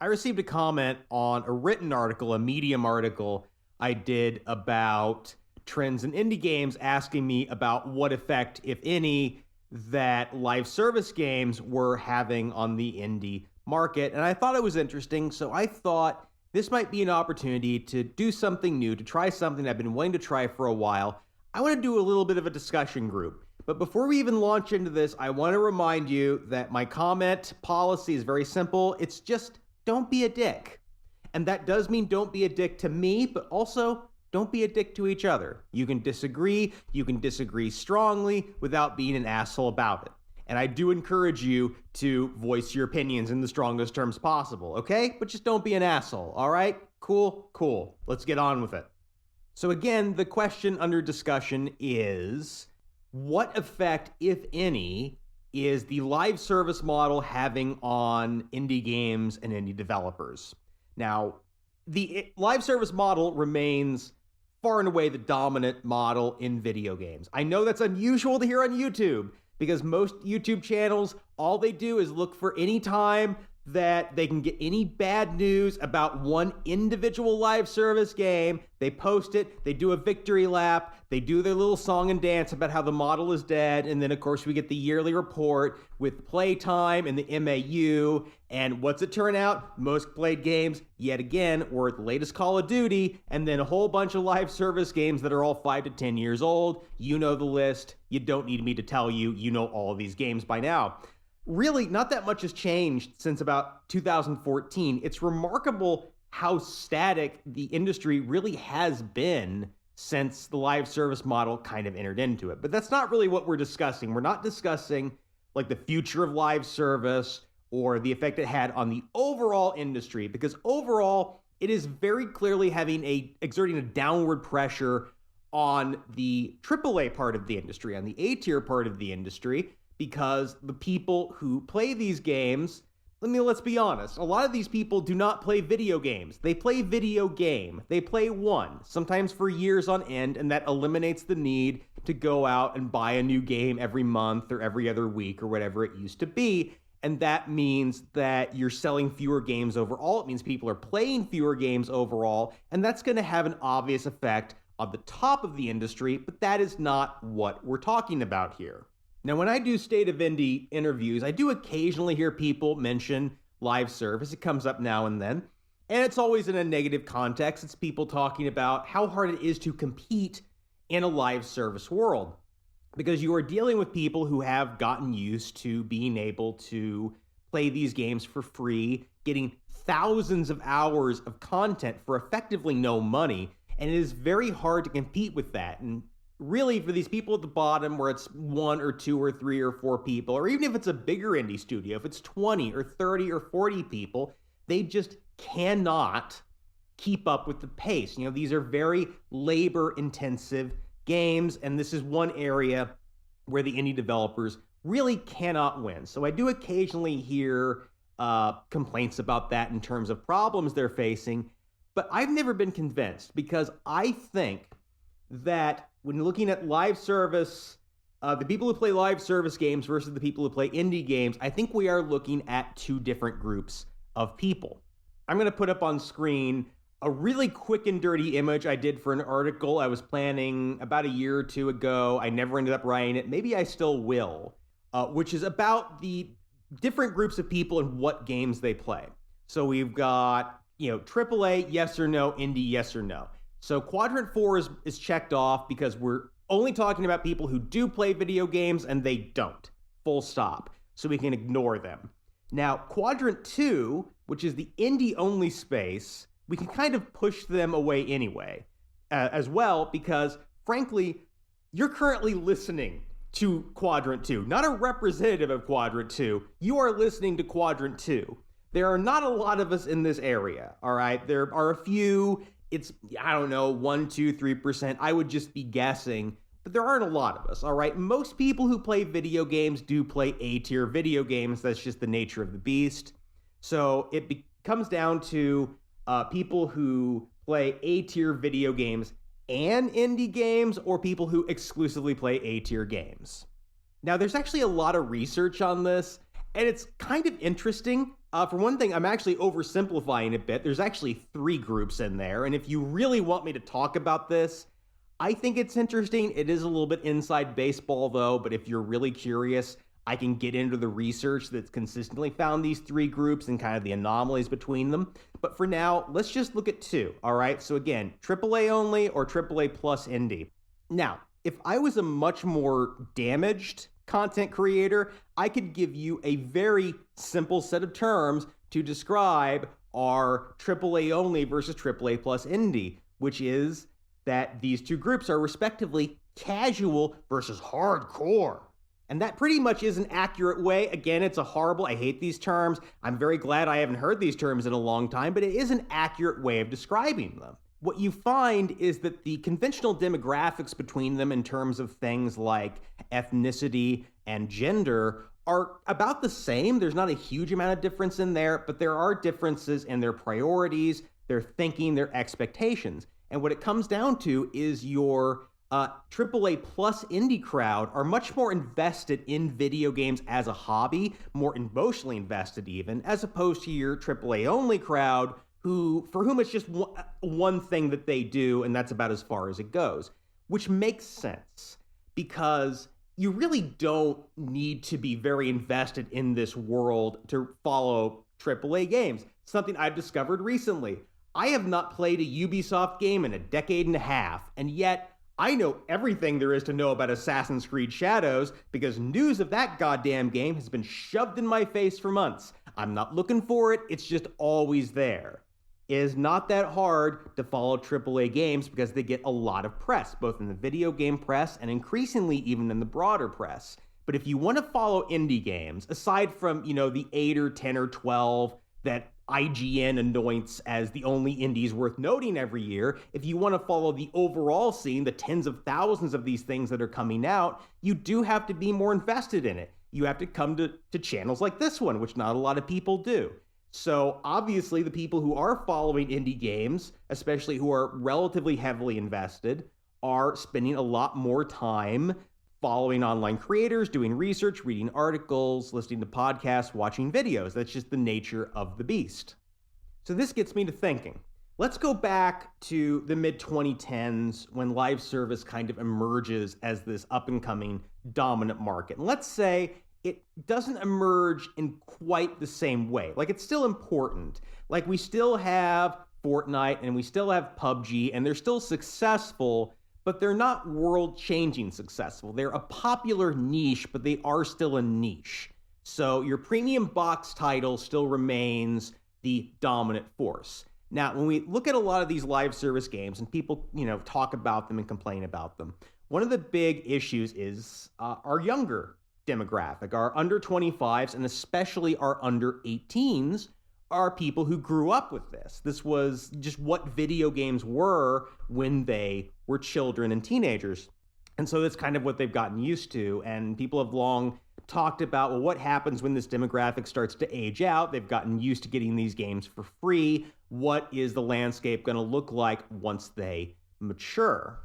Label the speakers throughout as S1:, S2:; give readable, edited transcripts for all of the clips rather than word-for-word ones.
S1: I received a comment on a written article, a Medium article I did about trends in indie games, asking me about what effect, if any, that live service games were having on the indie market. And I thought it was interesting, so I thought this might be an opportunity to do something new, to try something I've been wanting to try for a while. I want to do a little bit of a discussion group. But before we even launch into this, I want to remind you that my comment policy is very simple. It's just don't be a dick. And that does mean don't be a dick to me, but also don't be a dick to each other. You can disagree strongly without being an asshole about it. And I do encourage you to voice your opinions in the strongest terms possible, okay? But just don't be an asshole, all right? Cool. Let's get on with it. So again, the question under discussion is, what effect, if any, is the live service model having on indie games and indie developers? Now, the live service model remains far and away the dominant model in video games. I know that's unusual to hear on YouTube, because most YouTube channels, all they do is look for any time that they can get any bad news about one individual live service game. They post it, they do a victory lap, they do their little song and dance about how the model is dead, and then of course we get the yearly report with playtime and the MAU, and what's it turn out? Most played games, yet again, were the latest Call of Duty, and then a whole bunch of live service games that are all 5 to 10 years old. You know the list. You don't need me to tell you. You know all of these games by now. Really, not that much has changed since about 2014. It's remarkable how static the industry really has been since the live service model kind of entered into it. But that's not really what we're discussing. We're not discussing like the future of live service or the effect it had on the overall industry, because overall it is very clearly exerting a downward pressure on the AAA part of the industry, on the A-tier part of the industry, because the people who play these games, let's be honest, a lot of these people do not play video games. They play video game. They play one, sometimes for years on end, and that eliminates the need to go out and buy a new game every month or every other week or whatever it used to be. And that means that you're selling fewer games overall. It means people are playing fewer games overall, and that's going to have an obvious effect on the top of the industry, but that is not what we're talking about here. Now, when I do State of Indie interviews, I do occasionally hear people mention live service. It comes up now and then, and it's always in a negative context. It's people talking about how hard it is to compete in a live service world, because you are dealing with people who have gotten used to being able to play these games for free, getting thousands of hours of content for effectively no money, and it is very hard to compete with that. And really, for these people at the bottom, where it's 1 or 2 or 3 or 4 people, or even if it's a bigger indie studio, if it's 20 or 30 or 40 people, they just cannot keep up with the pace. You know, these are very labor-intensive games, and this is one area where the indie developers really cannot win. So I do occasionally hear complaints about that in terms of problems they're facing, but I've never been convinced, because I think that when looking at live service, the people who play live service games versus the people who play indie games, I think we are looking at two different groups of people. I'm going to put up on screen a really quick and dirty image I did for an article I was planning about a year or two ago. I never ended up writing it. Maybe I still will, which is about the different groups of people and what games they play. So we've got, AAA, yes or no, indie, yes or no. So quadrant 4 is checked off because we're only talking about people who do play video games and they don't. Full stop. So we can ignore them. Now, quadrant 2, which is the indie-only space, we can kind of push them away anyway, as well, because, frankly, you're currently listening to quadrant 2, not a representative of quadrant 2. You are listening to quadrant 2. There are not a lot of us in this area, all right? There are a few. It's, 1, 2, 3%. I would just be guessing, but there aren't a lot of us, all right? Most people who play video games do play A-tier video games. That's just the nature of the beast. So it comes down to people who play A-tier video games and indie games, or people who exclusively play A-tier games. Now, there's actually a lot of research on this, and it's kind of interesting For one thing, I'm actually oversimplifying a bit. There's actually 3 groups in there, and if you really want me to talk about this, I think it's interesting. It is a little bit inside baseball, though, but if you're really curious, I can get into the research that's consistently found these 3 groups and kind of the anomalies between them. But for now, let's just look at 2, all right? So again, AAA only or AAA plus indie. Now, if I was a much more damaged content creator, I could give you a very simple set of terms to describe our AAA only versus AAA plus indie, which is that these 2 groups are respectively casual versus hardcore. And that pretty much is an accurate way. Again, it's a horrible, I hate these terms. I'm very glad I haven't heard these terms in a long time, but it is an accurate way of describing them. What you find is that the conventional demographics between them in terms of things like ethnicity and gender are about the same. There's not a huge amount of difference in there, but there are differences in their priorities, their thinking, their expectations. And what it comes down to is your AAA plus indie crowd are much more invested in video games as a hobby, more emotionally invested even, as opposed to your AAA only crowd for whom it's just one thing that they do, and that's about as far as it goes, which makes sense because you really don't need to be very invested in this world to follow AAA games. Something I've discovered recently. I have not played a Ubisoft game in a decade and a half, and yet I know everything there is to know about Assassin's Creed Shadows because news of that goddamn game has been shoved in my face for months. I'm not looking for it, it's just always there. It is not that hard to follow AAA games because they get a lot of press, both in the video game press and increasingly even in the broader press. But if you want to follow indie games, aside from, the 8 or 10 or 12 that IGN anoints as the only indies worth noting every year, if you want to follow the overall scene, the tens of thousands of these things that are coming out, you do have to be more invested in it. You have to come to channels like this one, which not a lot of people do. So obviously the people who are following indie games, especially who are relatively heavily invested, are spending a lot more time following online creators, doing research, reading articles, listening to podcasts, watching videos. That's just the nature of the beast. So this gets me to thinking. Let's go back to the mid-2010s when live service kind of emerges as this up-and-coming dominant market. And let's say it doesn't emerge in quite the same way. Like, it's still important. Like, we still have Fortnite and we still have PUBG, and they're still successful, but they're not world-changing successful. They're a popular niche, but they are still a niche. So your premium box title still remains the dominant force. Now, when we look at a lot of these live service games and people, talk about them and complain about them, one of the big issues is our younger demographic. Our under 25s and especially our under 18s are people who grew up with this. This was just what video games were when they were children and teenagers. And so that's kind of what they've gotten used to. And people have long talked about, well, what happens when this demographic starts to age out? They've gotten used to getting these games for free. What is the landscape going to look like once they mature?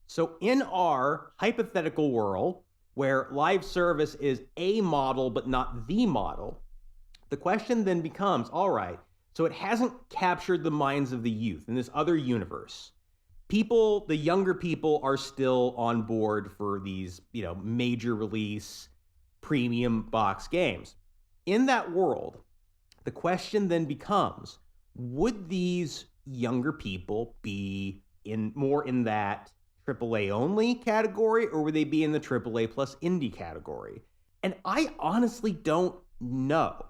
S1: So in our hypothetical world, where live service is a model but not the model, the question then becomes, all right, so it hasn't captured the minds of the youth in this other universe. People, the younger people, are still on board for these, major release premium box games. In that world, the question then becomes, would these younger people be more in that AAA only category, or would they be in the AAA plus indie category? And I honestly don't know.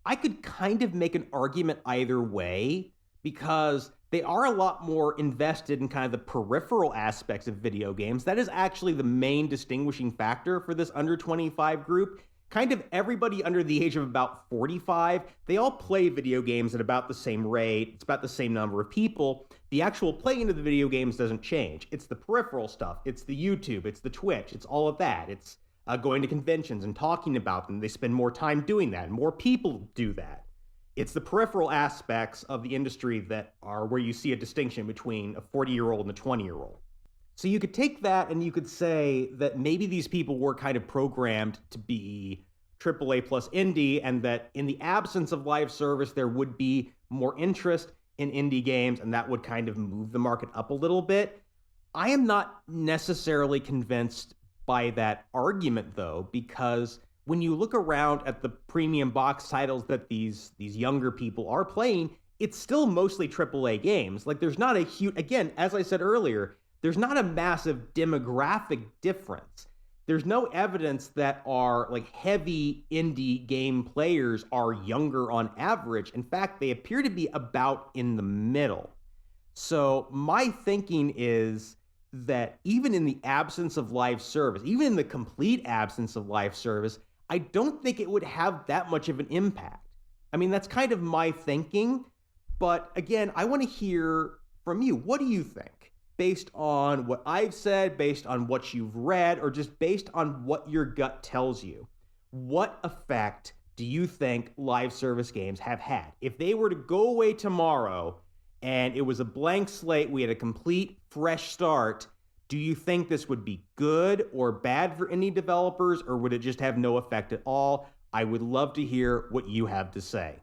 S1: I could kind of make an argument either way because they are a lot more invested in kind of the peripheral aspects of video games. That is actually the main distinguishing factor for this under 25 group. Kind of everybody under the age of about 45, they all play video games at about the same rate. It's about the same number of people. The actual playing of the video games doesn't change. It's the peripheral stuff. It's the YouTube. It's the Twitch. It's all of that. It's going to conventions and talking about them. They spend more time doing that. More people do that. It's the peripheral aspects of the industry that are where you see a distinction between a 40-year-old and a 20-year-old. So you could take that and you could say that maybe these people were kind of programmed to be AAA plus indie, and that in the absence of live service, there would be more interest in indie games, and that would kind of move the market up a little bit. I am not necessarily convinced by that argument, though, because when you look around at the premium box titles that these younger people are playing, it's still mostly AAA games. Like, there's not a huge, again, as I said earlier, there's not a massive demographic difference. There's no evidence that our like heavy indie game players are younger on average. In fact, they appear to be about in the middle. So my thinking is that even in the absence of live service, even in the complete absence of live service, I don't think it would have that much of an impact. I mean, that's kind of my thinking. But again, I want to hear from you. What do you think? Based on what I've said, based on what you've read, or just based on what your gut tells you, what effect do you think live service games have had? If they were to go away tomorrow and it was a blank slate, we had a complete fresh start, do you think this would be good or bad for indie developers, or would it just have no effect at all? I would love to hear what you have to say.